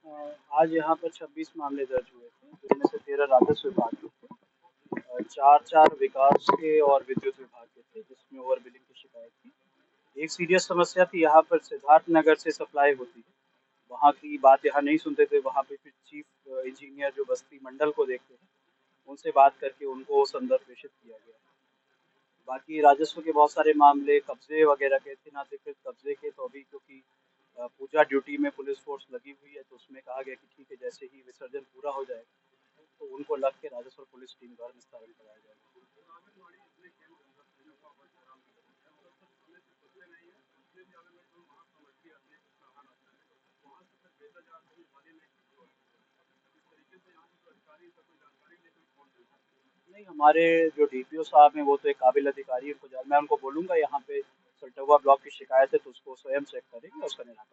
आज यहाँ पर 26 मामले दर्ज हुए थे, जिनमें से 13 राजस्व विभाग के थे, चार चार विकास के और विद्युत विभाग के थे, जिसमें ओवर बिलिंग की शिकायत थी। एक सीरियस समस्या थी, यहाँ पर सिद्धार्थ नगर से सप्लाई होती है, वहाँ की बात यहाँ नहीं सुनते थे। वहाँ पे फिर चीफ इंजीनियर जो बस्ती मंडल को देखते हैं, उनसे बात करके उनको संदर्भ प्रेषित किया गया। बाकी राजस्व के बहुत सारे मामले कब्जे वगैरह के थे, ना सिर्फ कब्जे के, तो अभी क्योंकि पूजा ड्यूटी में पुलिस फोर्स लगी हुई है, तो उसमें कहा गया कि ठीक है, जैसे ही विसर्जन पूरा हो जाएगा तो उनको लग के राजस्व पुलिस टीम द्वारा निस्तारण कराया जाएगा। नहीं, हमारे जो डीपीओ साहब हैं वो तो एक काबिल अधिकारी हैं, उनको मैं उनको बोलूंगा यहाँ पे सल्टवा ब्लॉक की शिकायत है तो उसको स्वयं चेक करेंगे, उसका निराकरण